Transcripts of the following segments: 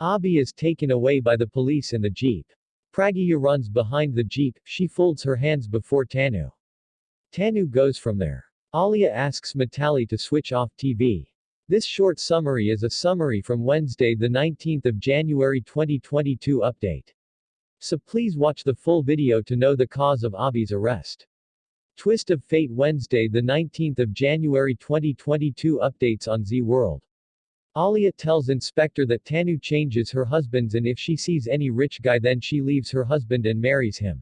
Abhi is taken away by the police in the jeep. Pragya runs behind the jeep, she folds her hands before Tanu. Tanu goes from there. Alia asks Mitali to switch off TV. This short summary is a summary from Wednesday the 19th of January 2022 update. So please watch the full video to know the cause of Abhi's arrest. Twist of Fate Wednesday the 19th of January 2022 updates on Z World. Alia tells inspector that Tanu changes her husbands and if she sees any rich guy then she leaves her husband and marries him.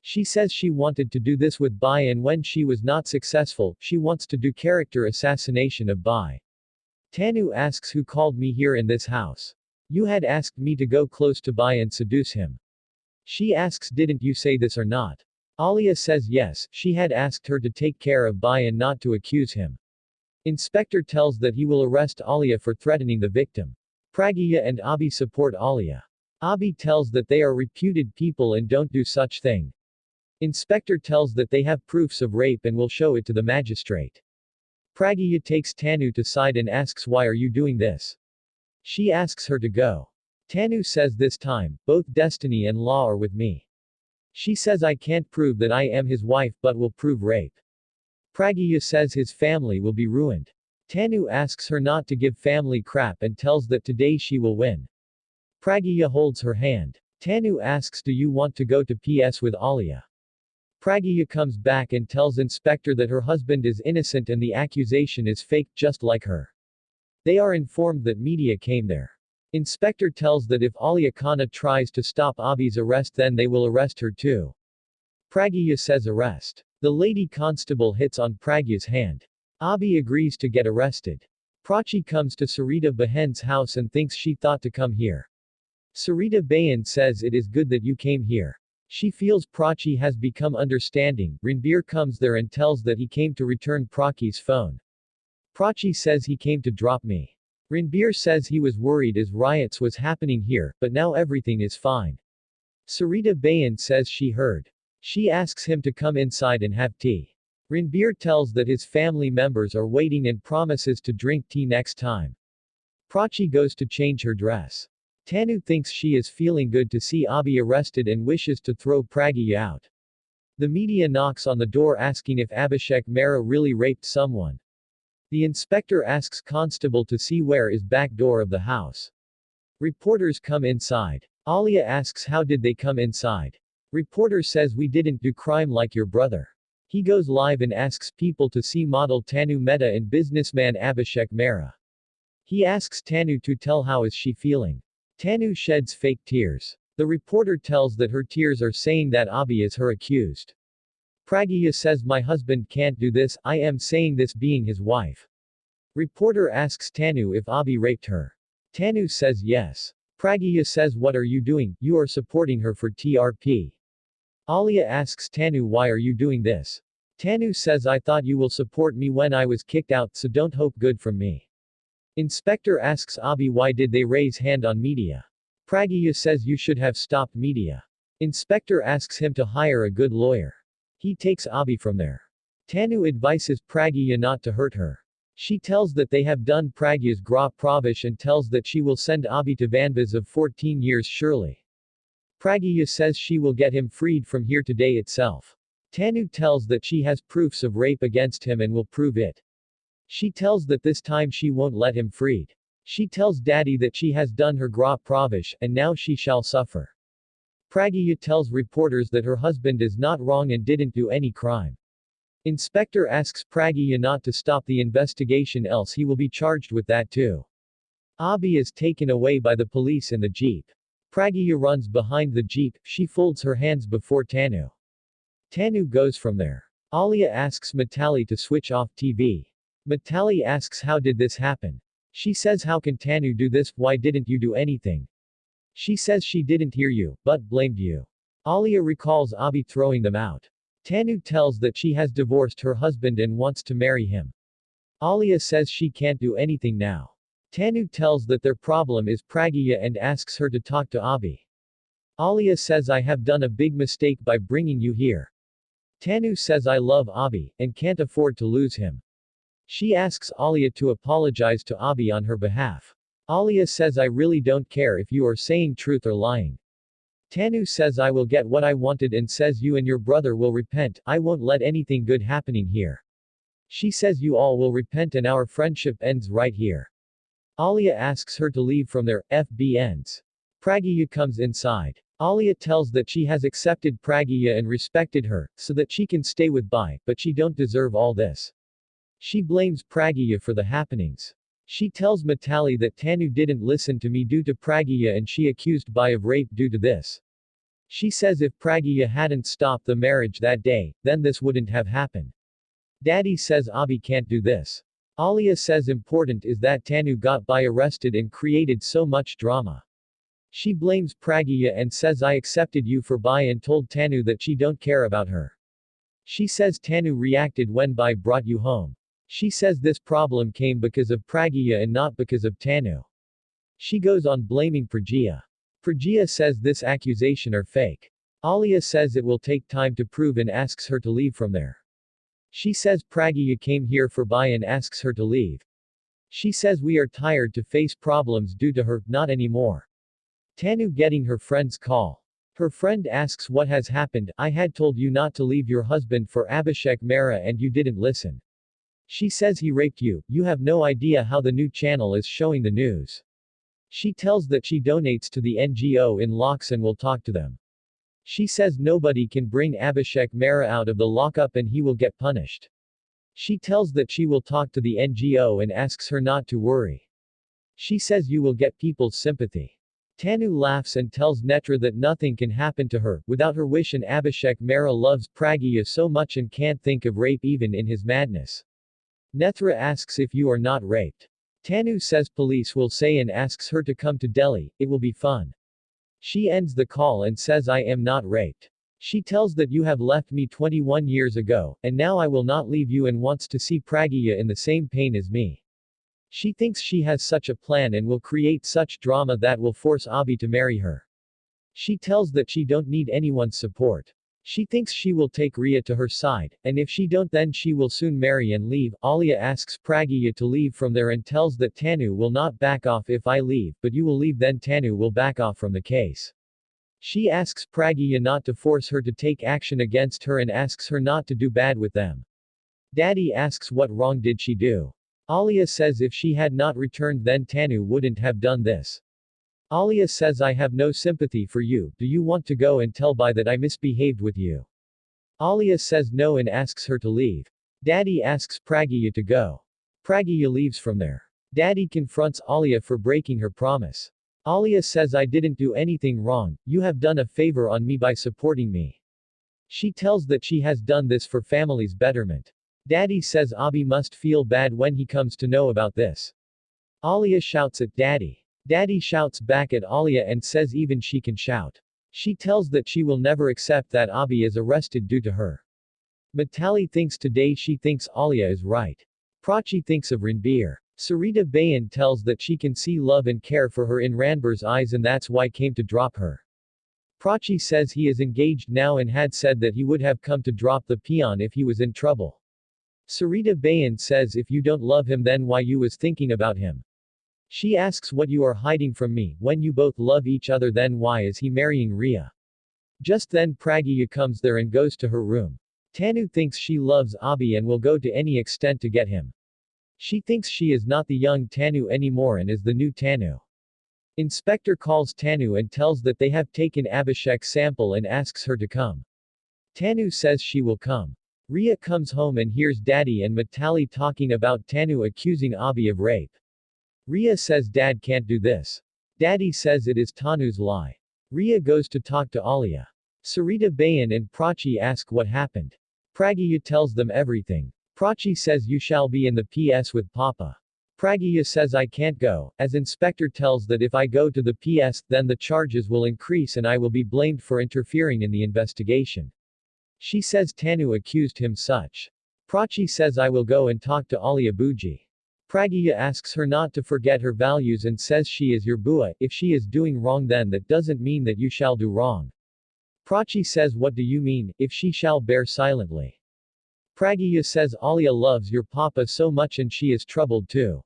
She says she wanted to do this with Bai and when she was not successful, she wants to do character assassination of Bai. Tanu asks who called me here in this house. You had asked me to go close to Bai and seduce him. She asks didn't you say this or not? Alia says yes, she had asked her to take care of Bai and not to accuse him. Inspector tells that he will arrest Alia for threatening the victim. Pragya and Abhi support Alia. Abhi tells that they are reputed people and don't do such thing. Inspector tells that they have proofs of rape and will show it to the magistrate. Pragya takes Tanu to side and asks why are you doing this? She asks her to go. Tanu says this time, both destiny and law are with me. She says I can't prove that I am his wife but will prove rape. Pragya says his family will be ruined. Tanu asks her not to give family crap and tells that today she will win. Pragya holds her hand. Tanu asks do you want to go to PS with Alia? Pragya comes back and tells inspector that her husband is innocent and the accusation is fake just like her. They are informed that media came there. Inspector tells that if Alia Khanna tries to stop Abhi's arrest then they will arrest her too. Pragya says arrest. The lady constable hits on Pragya's hand. Abhi agrees to get arrested. Prachi comes to Sarita Behen's house and thinks she thought to come here. Sarita Behan says it is good that you came here. She feels Prachi has become understanding. Ranbir comes there and tells that he came to return Prachi's phone. Prachi says he came to drop me. Ranbir says he was worried as riots was happening here, but now everything is fine. Sarita Behan says she heard. She asks him to come inside and have tea. Ranbir tells that his family members are waiting and promises to drink tea next time. Prachi goes to change her dress. Tanu thinks she is feeling good to see Abhi arrested and wishes to throw Pragya out. The media knocks on the door asking if Abhishek Mehra really raped someone. The inspector asks constable to see where is back door of the house. Reporters come inside. Alia asks how did they come inside. Reporter says we didn't do crime like your brother. He goes live and asks people to see model Tanu Mehta and businessman Abhishek Mehra. He asks Tanu to tell how is she feeling. Tanu sheds fake tears. The reporter tells that her tears are saying that Abhi is her accused. Pragya says my husband can't do this, I am saying this being his wife. Reporter asks Tanu if Abhi raped her. Tanu says yes. Pragya says what are you doing, you are supporting her for TRP. Alia asks Tanu why are you doing this? Tanu says I thought you will support me when I was kicked out so don't hope good from me. Inspector asks Abhi why did they raise hand on media. Pragya says you should have stopped media. Inspector asks him to hire a good lawyer. He takes Abhi from there. Tanu advises Pragya not to hurt her. She tells that they have done Pragya's Gra Pravesh and tells that she will send Abhi to Vanvas of 14 years surely. Pragya says she will get him freed from here today itself. Tanu tells that she has proofs of rape against him and will prove it. She tells that this time she won't let him freed. She tells daddy that she has done her Gra Pravesh, and now she shall suffer. Pragya tells reporters that her husband is not wrong and didn't do any crime. Inspector asks Pragya not to stop the investigation else he will be charged with that too. Abhi is taken away by the police in the jeep. Pragya runs behind the jeep, she folds her hands before Tanu. Tanu goes from there. Alia asks Mitali to switch off TV. Mitali asks how did this happen? She says how can Tanu do this, why didn't you do anything? She says she didn't hear you, but blamed you. Alia recalls Abhi throwing them out. Tanu tells that she has divorced her husband and wants to marry him. Alia says she can't do anything now. Tanu tells that their problem is Pragya and asks her to talk to Abhi. Alia says I have done a big mistake by bringing you here. Tanu says I love Abhi, and can't afford to lose him. She asks Alia to apologize to Abhi on her behalf. Alia says I really don't care if you are saying truth or lying. Tanu says I will get what I wanted and says you and your brother will repent, I won't let anything good happening here. She says you all will repent and our friendship ends right here. Alia asks her to leave from there, FB ends. Pragya comes inside. Alia tells that she has accepted Pragya and respected her, so that she can stay with Bai, but she don't deserve all this. She blames Pragya for the happenings. She tells Mitali that Tanu didn't listen to me due to Pragya and she accused Bai of rape due to this. She says if Pragya hadn't stopped the marriage that day, then this wouldn't have happened. Daddy says Abhi can't do this. Alia says important is that Tanu got Bai arrested and created so much drama. She blames Pragya and says I accepted you for Bai and told Tanu that she don't care about her. She says Tanu reacted when Bai brought you home. She says this problem came because of Pragya and not because of Tanu. She goes on blaming Pragya. Pragya says this accusation are fake. Alia says it will take time to prove and asks her to leave from there. She says Pragya came here for Bai and asks her to leave. She says we are tired to face problems due to her, not anymore. Tanu getting her friend's call. Her friend asks what has happened, I had told you not to leave your husband for Abhishek Mehra and you didn't listen. She says he raped you, you have no idea how the new channel is showing the news. She tells that she donates to the NGO in locks and will talk to them. She says nobody can bring Abhishek Mehra out of the lockup and he will get punished. She tells that she will talk to the NGO and asks her not to worry. She says you will get people's sympathy. Tanu laughs and tells Netra that nothing can happen to her, without her wish, and Abhishek Mehra loves Pragya so much and can't think of rape even in his madness. Netra asks if you are not raped. Tanu says police will say and asks her to come to Delhi, it will be fun. She ends the call and says I am not raped. She tells that you have left me 21 years ago, and now I will not leave you and wants to see Pragya in the same pain as me. She thinks she has such a plan and will create such drama that will force Abhi to marry her. She tells that she don't need anyone's support. She thinks she will take Rhea to her side, and if she don't then she will soon marry and leave. Alia asks Pragya to leave from there and tells that Tanu will not back off if I leave, but you will leave then Tanu will back off from the case. She asks Pragya not to force her to take action against her and asks her not to do bad with them. Daddy asks what wrong did she do. Alia says if she had not returned then Tanu wouldn't have done this. Alia says I have no sympathy for you, do you want to go and tell Bai that I misbehaved with you? Alia says no and asks her to leave. Daddy asks Pragya to go. Pragya leaves from there. Daddy confronts Alia for breaking her promise. Alia says I didn't do anything wrong, you have done a favor on me by supporting me. She tells that she has done this for family's betterment. Daddy says Abhi must feel bad when he comes to know about this. Alia shouts at Daddy. Daddy shouts back at Alia and says even she can shout. She tells that she will never accept that Abhi is arrested due to her. Mitali thinks today she thinks Alia is right. Prachi thinks of Ranbir. Sarita Bayan tells that she can see love and care for her in Ranbir's eyes and that's why came to drop her. Prachi says he is engaged now and had said that he would have come to drop the peon if he was in trouble. Sarita Bayan says if you don't love him then why you was thinking about him. She asks what you are hiding from me, when you both love each other then why is he marrying Rhea? Just then Pragya comes there and goes to her room. Tanu thinks she loves Abhi and will go to any extent to get him. She thinks she is not the young Tanu anymore and is the new Tanu. Inspector calls Tanu and tells that they have taken Abhishek's sample and asks her to come. Tanu says she will come. Rhea comes home and hears Daddy and Mitali talking about Tanu accusing Abhi of rape. Rhea says Dad can't do this. Daddy says it is Tanu's lie. Rhea goes to talk to Alia. Sarita Bayan and Prachi ask what happened. Pragya tells them everything. Prachi says you shall be in the PS with Papa. Pragya says I can't go, as Inspector tells that if I go to the PS, then the charges will increase and I will be blamed for interfering in the investigation. She says Tanu accused him such. Prachi says I will go and talk to Alia Buji. Pragya asks her not to forget her values and says she is your bua, if she is doing wrong then that doesn't mean that you shall do wrong. Prachi says what do you mean, if she shall bear silently. Pragya says Alia loves your papa so much and she is troubled too.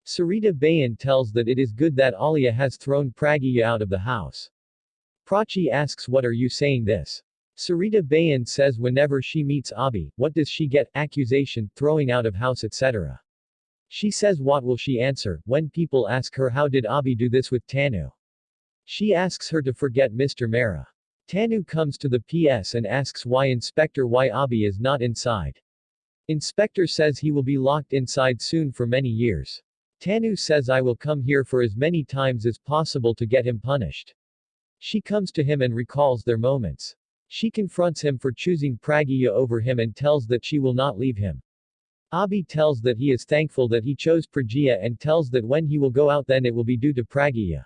Sarita Bayan tells that it is good that Alia has thrown Pragya out of the house. Prachi asks, what are you saying this? Sarita Bayan says whenever she meets Abhi, what does she get, accusation, throwing out of house etc. She says what will she answer, when people ask her how did Abhi do this with Tanu. She asks her to forget Mr. Mehra. Tanu comes to the PS and asks why Abhi is not inside. Inspector says he will be locked inside soon for many years. Tanu says I will come here for as many times as possible to get him punished. She comes to him and recalls their moments. She confronts him for choosing Pragya over him and tells that she will not leave him. Abhi tells that he is thankful that he chose Pragya and tells that when he will go out then it will be due to Pragya.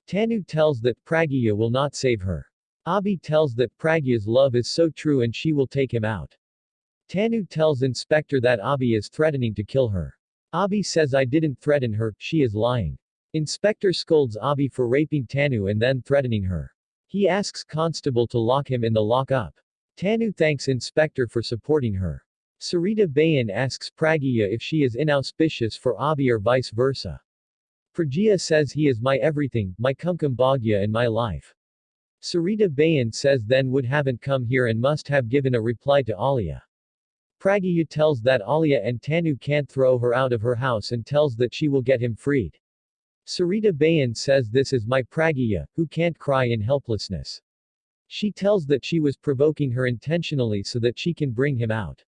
Tanu tells that Pragya will not save her. Abhi tells that Pragya's love is so true and she will take him out. Tanu tells Inspector that Abhi is threatening to kill her. Abhi says I didn't threaten her, she is lying. Inspector scolds Abhi for raping Tanu and then threatening her. He asks Constable to lock him in the lock-up. Tanu thanks Inspector for supporting her. Sarita Bayan asks Pragya if she is inauspicious for Abhi or vice versa. Pragya says he is my everything, my kumkum bhagya in my life. Sarita Bayan says then would haven't come here and must have given a reply to Alia. Pragya tells that Alia and Tanu can't throw her out of her house and tells that she will get him freed. Sarita Bayan says this is my Pragya, who can't cry in helplessness. She tells that she was provoking her intentionally so that she can bring him out.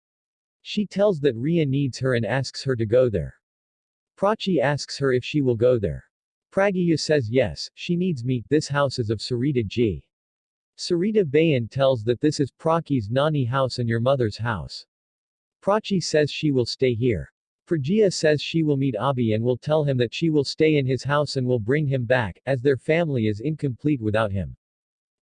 She tells that Rhea needs her and asks her to go there. Prachi asks her if she will go there. Pragya says yes, she needs me, this house is of Sarita G. Sarita Bayan tells that this is Prachi's nani house and your mother's house. Prachi says she will stay here. Pragya says she will meet Abhi and will tell him that she will stay in his house and will bring him back, as their family is incomplete without him.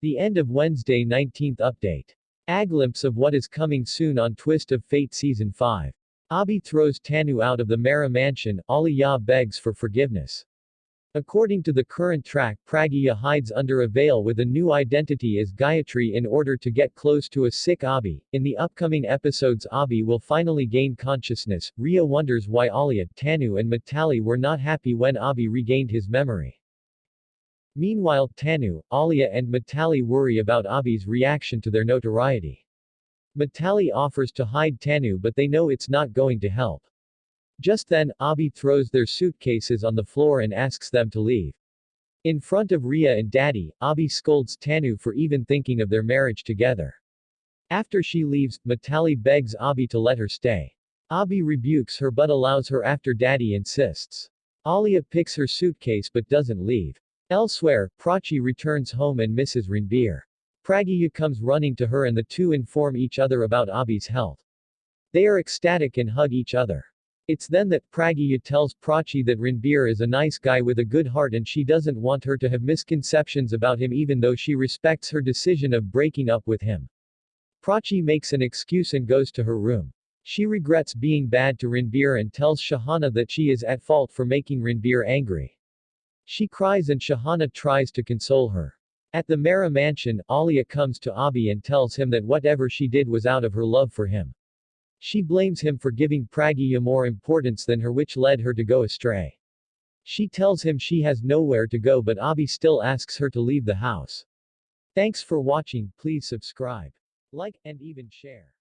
The end of Wednesday 19th update. A glimpse of what is coming soon on Twist of Fate Season 5. Abhi throws Tanu out of the Mehra mansion, Alia begs for forgiveness. According to the current track, Pragya hides under a veil with a new identity as Gayatri in order to get close to a sick Abhi. In the upcoming episodes Abhi will finally gain consciousness. Rhea wonders why Alia, Tanu and Mitali were not happy when Abhi regained his memory. Meanwhile, Tanu, Alia and Mitali worry about Abhi's reaction to their notoriety. Mitali offers to hide Tanu but they know it's not going to help. Just then, Abhi throws their suitcases on the floor and asks them to leave. In front of Rhea and Daddy, Abhi scolds Tanu for even thinking of their marriage together. After she leaves, Mitali begs Abhi to let her stay. Abhi rebukes her but allows her after Daddy insists. Alia picks her suitcase but doesn't leave. Elsewhere, Prachi returns home and misses Ranbir. Pragya comes running to her and the two inform each other about Abhi's health. They are ecstatic and hug each other. It's then that Pragya tells Prachi that Ranbir is a nice guy with a good heart and she doesn't want her to have misconceptions about him even though she respects her decision of breaking up with him. Prachi makes an excuse and goes to her room. She regrets being bad to Ranbir and tells Shahana that she is at fault for making Ranbir angry. She cries and Shahana tries to console her. At the Mehra mansion, Alia comes to Abhi and tells him that whatever she did was out of her love for him. She blames him for giving Pragya more importance than her which led her to go astray. She tells him she has nowhere to go but Abhi still asks her to leave the house. Thanks for watching, please subscribe, like, and even share.